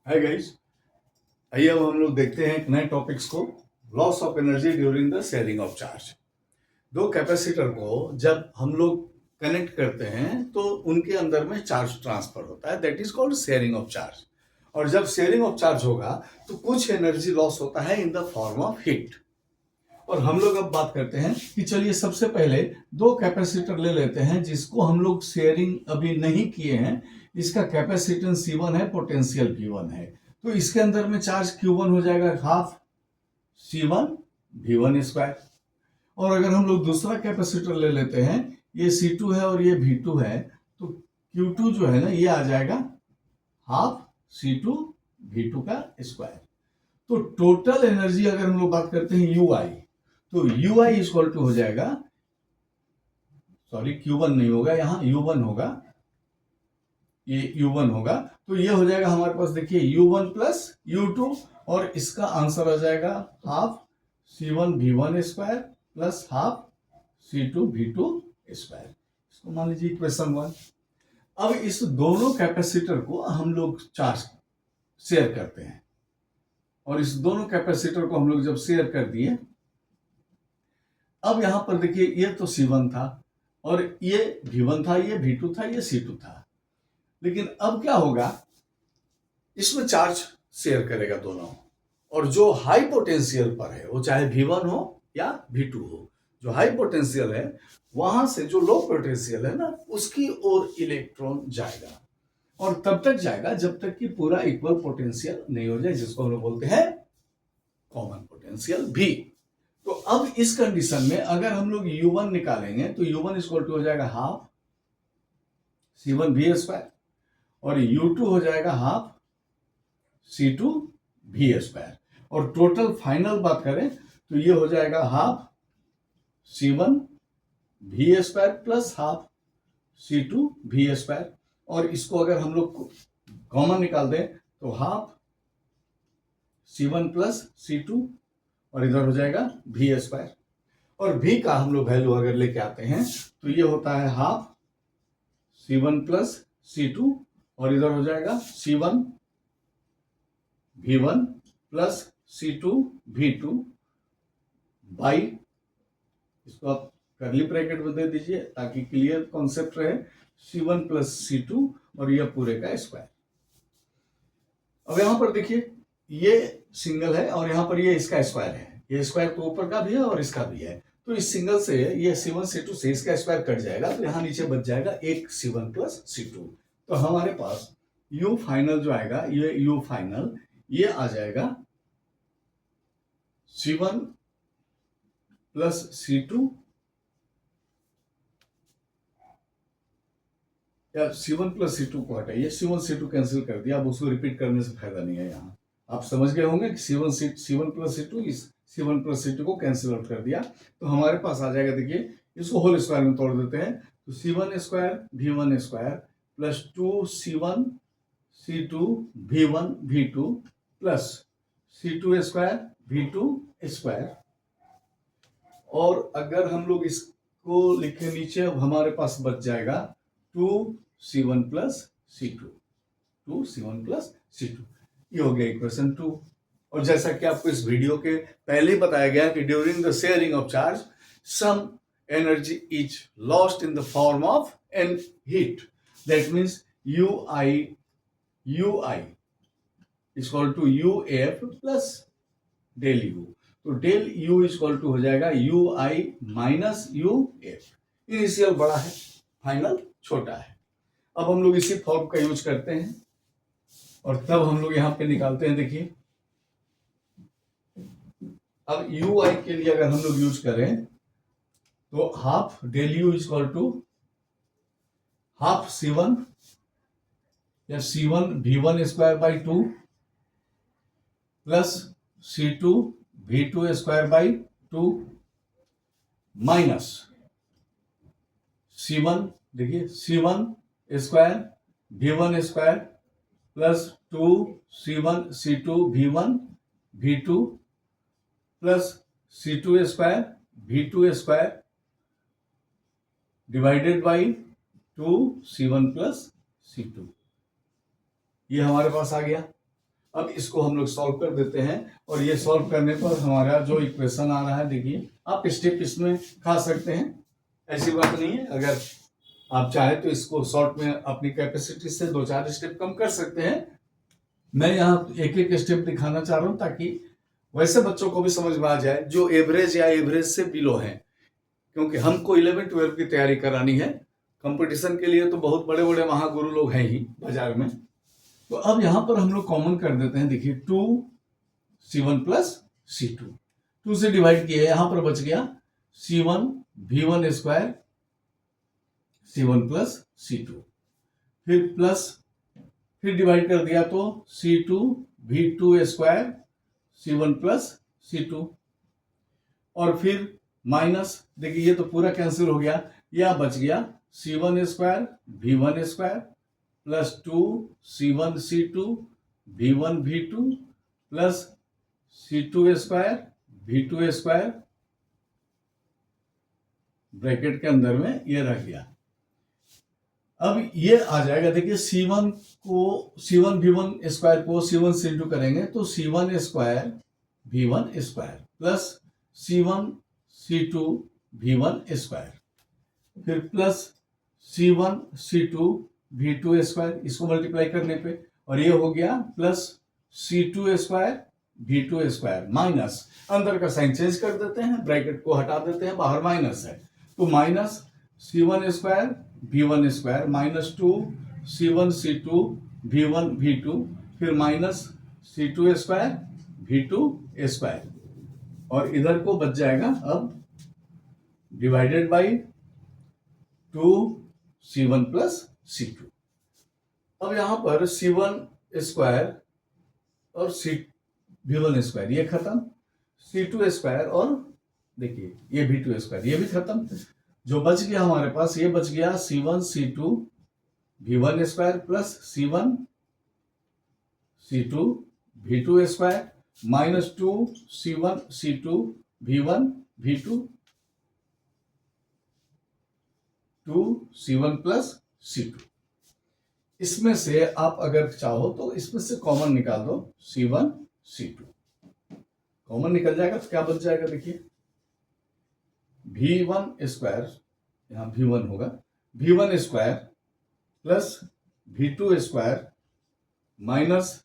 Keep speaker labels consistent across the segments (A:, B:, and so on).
A: Hi guys, आइए अब हम लोग देखते हैं एक नए टॉपिक्स को। Loss of energy during the sharing of charge. दो कैपेसिटर को जब हम लोग कनेक्ट करते हैं तो उनके अंदर में चार्ज ट्रांसफर होता है, that is called sharing of charge. और जब शेयरिंग ऑफ चार्ज होगा तो कुछ एनर्जी लॉस होता है इन द फॉर्म ऑफ हीट। और हम लोग अब बात करते हैं कि चलिए सबसे पहले दो कैपेसिटर ले लेते हैं जिसको हम लोग शेयरिंग अभी नहीं किए हैं। इसका कैपेसिटेंस C1 है, पोटेंशियल V1 है। तो इसके अंदर में चार्ज Q1 हो जाएगा हाफ C1 V1 स्क्वायर। और अगर हम लोग दूसरा कैपेसिटर ले लेते हैं, ये C2 है और ये V2 है, तो Q2 जो है ना ये आ जाएगा हाफ C2 V2 का स्क्वायर। तो टोटल एनर्जी अगर हम लोग बात करते हैं UI, तो UI इक्वल टू हो जाएगा, सॉरी Q1 नहीं होगा, यहां U1 होगा, ये U1 होगा। तो ये हो जाएगा हमारे पास, देखिए U1 प्लस U2, और इसका आंसर आ जाएगा half C1 V1 square plus half C2 V2 square. इसको मान लीजिए इक्वेशन 1। अब इस दोनों कैपेसिटर को हम लोग चार्ज शेयर करते हैं, और इस दोनों कैपेसिटर को हम लोग जब शेयर कर दिए, अब यहां पर देखिए ये तो C1 था और ये V1 था, ये V2 था, ये C2 था। लेकिन अब क्या होगा, इसमें चार्ज शेयर करेगा दोनों, और जो हाई पोटेंशियल पर है, वो चाहे V1 हो या V2 हो, जो हाई पोटेंशियल है वहां से जो लो पोटेंशियल है ना, उसकी ओर इलेक्ट्रॉन जाएगा। और तब तक जाएगा जब तक कि पूरा इक्वल पोटेंशियल नहीं हो जाए, जिसको हम लोग बोलते हैं कॉमन पोटेंशियल भी। तो अब इस कंडीशन में अगर हम लोग U1 निकालेंगे तो U1 इक्वल टू हो जाएगा हाफ C1 V स्क्वायर, और U2 हो जाएगा हाफ C2 V स्क्वायर। और टोटल फाइनल बात करें तो ये हो जाएगा half C1 V square plus half C2 V square. और इसको अगर हम लोग कॉमन निकाल दें तो हाफ C1 प्लस C2, और इधर हो जाएगा V स्क्वायर। और V का हम लोग वैल्यू अगर लेके आते हैं तो ये होता है हाफ C1 प्लस C2, और इधर हो जाएगा C1 V1 plus C2 V2 by, इसको आप करली ब्रैकेट में दे दीजिए ताकि क्लियर कॉन्सेप्ट रहे, C1 प्लस C2 और यह पूरे का स्क्वायर। अब यहां पर देखिए ये सिंगल है और यहां पर ये इसका स्क्वायर है, ये स्क्वायर तो ऊपर का भी है और इसका भी है। तो इस सिंगल से ये C1 C2 से इसका स्क्वायर कट जाएगा, तो यहां नीचे बच जाएगा एक C1 प्लस C2। तो हमारे पास U फाइनल जो आएगा, ये U फाइनल ये आ जाएगा C1 प्लस C2, या C1 प्लस C2 को हटाइए, C1 C2 कैंसिल कर दिया, अब उसको रिपीट करने से फायदा नहीं है। यहाँ आप समझ गए होंगे कि C1 प्लस C2 इस C1 प्लस C2 को कैंसिल आउट कर दिया, तो हमारे पास आ जाएगा, देखिए इसको होल स्क्वायर में तोड़ देते हैं, तो C1 square V1 square plus 2C1 C2 V1 V2 plus C2 square V2 square. और अगर हम लोग इसको लिखे नीचे, अब हमारे पास बच जाएगा 2C1 plus C2, 2C1 plus C2। ये हो गया इक्वेशन 2। और जैसा कि आपको इस वीडियो के पहले ही बताया गया कि during the sharing of charge some energy is lost in the form of an heat, that means UI equal to UF plus del U। तो डेल U इक्वल टू हो जाएगा UI माइनस UF। इनिशियल बड़ा है, final छोटा है। अब हम लोग इसी फॉर्म का यूज करते हैं और तब हम लोग यहां पे निकालते हैं। देखिए अब UI के लिए अगर हम लोग यूज करें तो half del U equal to half C1 या C1 V1 square by 2 plus C2 V2 square by 2 minus C1, देखिए C1 square V1 square plus 2C1 C2 V1 V2 plus C2 square V2 square divided by 2C1 plus C2। ये हमारे पास आ गया। अब इसको हम लोग solve कर देते हैं और ये सॉल्व करने पर हमारा जो इक्वेशन आ रहा है, देखिए आप स्टेप इसमें खा सकते हैं, ऐसी बात नहीं है। अगर आप चाहे तो इसको शॉर्ट में अपनी कैपेसिटी से 2-4 स्टेप कम कर सकते हैं। मैं यहाँ एक एक स्टेप दिखाना चाह रहा हूँ ताकि वैसे बच्चों को भी समझ में आ जाए जो एवरेज या एवरेज से बिलो हैं, क्योंकि हमको 11-12 की तैयारी करानी है। कंपटीशन के लिए तो बहुत बड़े बड़े महागुरु लोग हैं ही बाजार में। तो अब यहाँ पर हम लोग कॉमन कर देते हैं, देखिए 2c1 प्लस c2, 2 से डिवाइड किया, यहाँ पर बच गया c1 v1 square c1 plus c2, फिर प्लस, फिर डिवाइड कर दिया तो c2 v2 square c1 plus c2, और फिर माइनस, देखिए ये तो पूरा कैंसिल हो गया, यह बच गया c1 square v1 square plus 2c1 c2 v1 v2 plus c2 square v2 square, bracket के अंदर में ये रह गया। अब ये आ जाएगा, देखिए c1 v1 स्क्वायर को c1 c2 करेंगे तो c1 square v1 square plus c1 c2 v1 square, फिर plus c1 c2 v2 square, इसको मल्टीप्लाई करने पे, और ये हो गया plus c2 square v2 square, minus अंदर का साइन चेंज कर देते हैं, ब्रैकेट को हटा देते हैं, बाहर माइनस है तो minus c1 square v1 square minus 2c1 c2 v1 v2, फिर minus c2 square v2 square, और इधर को बच जाएगा अब divided by 2c1 plus c2। अब यहां पर c1 स्क्वायर और v1 स्क्वायर ये खत्म, c2 स्क्वायर और देखिए ये v2 स्क्वायर ये भी खत्म। जो बच गया हमारे पास, ये बच गया c1 c2 v1 square plus c1 c2 v2 square minus 2c1 c2 v1 v2 2c1 plus c2। इसमें से आप अगर चाहो तो इसमें से कॉमन निकाल दो, c1 c2 कॉमन निकल जाएगा तो क्या बच जाएगा, देखिए v1 स्क्वायर, यहाँ v1 होगा v1 square plus v2 square minus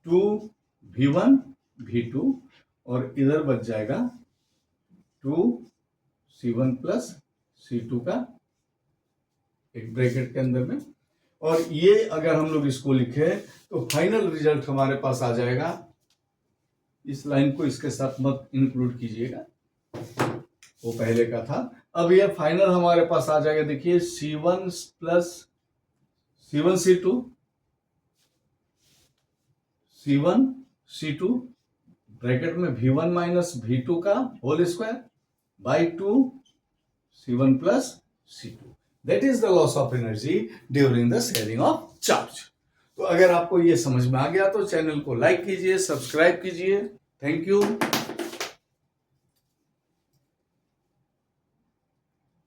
A: 2v1 v2, और इधर बच जाएगा 2c1 प्लस c2 का एक ब्रैकेट के अंदर में। और ये अगर हम लोग इसको लिखे तो फाइनल रिजल्ट हमारे पास आ जाएगा, इस लाइन को इसके साथ मत इंक्लूड कीजिएगा, वो पहले का था। अब ये फाइनल हमारे पास आ जाएगा, देखिए c1 plus c1 c2 c1 c2 bracket में v1 माइनस v2 का whole square by 2 c1 plus c2। That is the loss of energy during the sharing of charge. तो अगर आपको ये समझ में आ गया तो चैनल को लाइक कीजिए, सब्सक्राइब कीजिए। Thank you.